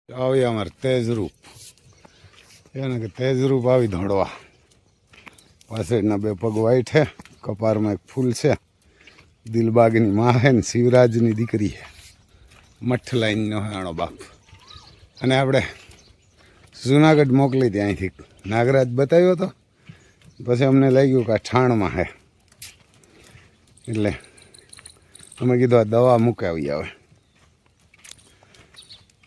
આવી અમારે તેજરૂપ એને કે તેજરૂપ આવી ધોડવા પાછળના બે પગ વાઈટ છે, કપારમાં એક ફૂલ છે, દિલબાગની માં છે ને શિવરાજની દીકરી છે, મઠ લાઈનનો આણો બાપ. અને આપણે જુનાગઢ મોકલી હતી અહીંથી નાગરાજ બતાવ્યો હતો, પછી અમને લાગ્યું કે આ ઠાણમાં છે, એટલે અમે કીધું આ દવા મૂકાવી આવે.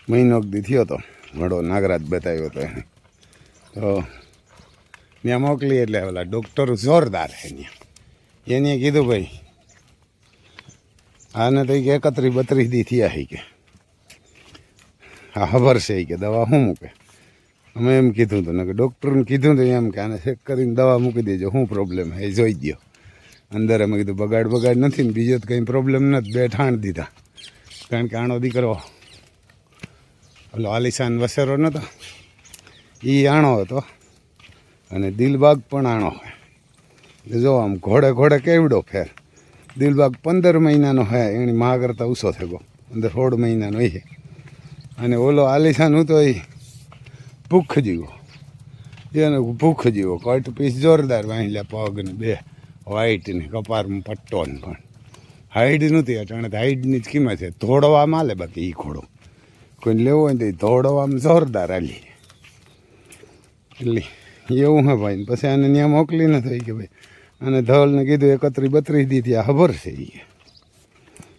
મહિનો દી થયો હતો ઘણો નાગરાજ બતાવ્યો હતો એને, તો ત્યાં મોકલી એટલે ઓલા ડૉક્ટર જોરદાર છે ત્યાં. એને કીધું ભાઈ આને તો કે 31-32 દી થયા છે કે હા ખબર છે કે દવા શું મૂકે. અમે એમ કીધું હતું ને કે ડૉક્ટરને કીધું હતું એમ કે આને ચેક કરીને દવા મૂકી દેજો, શું પ્રોબ્લેમ છે એ જોઈ દો અંદર. અમે કીધું બગાડ નથી ને બીજો તો કંઈ પ્રોબ્લેમ નથી, 2 ઠાણ દીધા. કારણ કે આણો દીકરો ઓલો આલિશાન વસેરો નહોતો એ આણો હતો, અને દિલબાગ પણ આણો હોય. એટલે જો આમ ઘોડે કેવડો ફેર. દિલબાગ 15 મહિનાનો હે, એની મા કરતાં ઊંચો થયો, 16 મહિનાનો એ. અને ઓલો આલિશાન હું તો એ ભૂખ જીવો, એને ભૂખ જીવો, કટ પીસ જોરદાર વાંચલ્યા પગ ને 2 વાઈટ ને કપારમાં પટ્ટો ને. પણ હાઈડ નહોતી અટાણે, હાઈડની જ કિંમત છે. ધોડવામાં હાલે, બાકી એ ઘોડો કોઈને લેવો હોય તો ધોડવામાં જોરદાર હાલી. એટલે એવું હે ભાઈ. પછી આને ત્યાં મોકલી ન થઈ કે ભાઈ અને ધવલને કીધું 31-32 દી ત્યાં ખબર છે એ.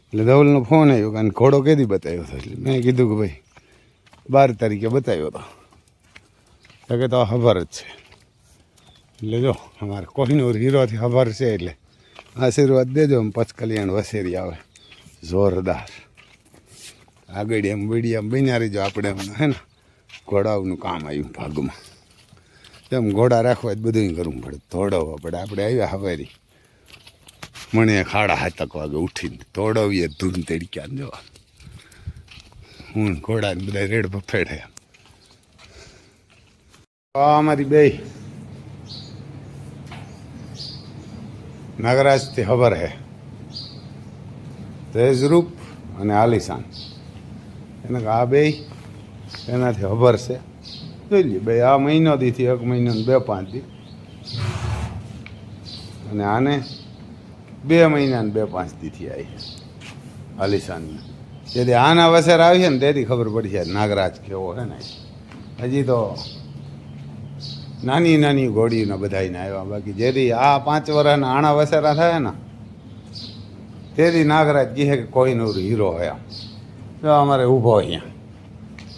એટલે ધવલનો ફોન આવ્યો કે ઘોડો કેદી બતાવ્યો હતો. એટલે મેં કીધું કે ભાઈ 12 તારીખે બતાવ્યો હતો. તો કે તો ખબર જ છે. એટલે જો અમારે કોહિનૂર હીરોથી ખબર છે, એટલે આશીર્વાદ દેજો. આમ પચકલ્યાણ વસેરી આવે જોરદાર. આગળ એમ વીડિયામાં બન્યા રહીજો. આપણે એમ હે ને ઘોડાઓનું કામ આવ્યું ભાગમાં. તેમ ઘોડા રાખવા જ બધું કરવું પડે, ધોડાવવા પડે. આપણે આવ્યા હવેરી મને 7:30 વાગે ઉઠીને ધોડાવીએ ધૂન તડક્યા જો હું ઘોડાને બધા રેડ બફેડે. અમારી બે નાગરાજથી ખબર હે, તેજરૂપ અને આલિશાન. એને આ બે એનાથી ખબર છે. જોઈ લે ભાઈ, આ મહિનો દીથી 1 મહિનો 2-5 દી, અને આને 2 મહિના ને 2-5 દીથી આવી આલિશાનને. જેથી આના વસેર આવી છે ને તેથી ખબર પડી છે નાગરાજ કેવો છે ને. હજી તો નાની ઘોડીઓના બધાને આવ્યા, બાકી જેથી આ 5 વર્ષના આણા વસેરા થાય ને તેથી નાગરાજ કહે કે કોહિનૂર હીરો હોય. તો અમારે ઊભો અહીંયા.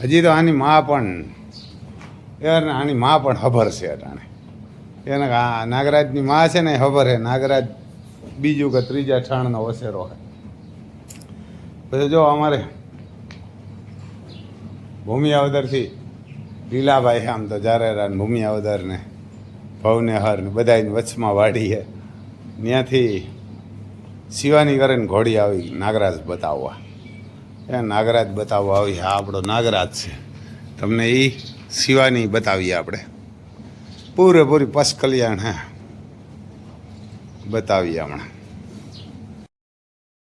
હજી તો આની મા પણ ખબર છે અટાણે. એને આ નાગરાજની મા છે ને ખબર છે નાગરાજ બીજું કે 3જા ઠાણનો વસેરો છે. પછી જો અમારે ભૂમિયાવદરથી લીલાભાઈ આમ તો જારેરા ભૂમિયાવદર ને ભવનેહર ને બધાની વચમાં વાડી છે. ત્યાંથી શિવાની કરીને ઘોડી આવી નાગરાજ બતાવવા. એ નાગરાજ બતાવવા આવી. આ આપણો નાગરાજ છે. તમને એ શિવાની બતાવીએ આપણે પૂરેપૂરી પચકલ્યાણ હે બતાવીએ હમણાં.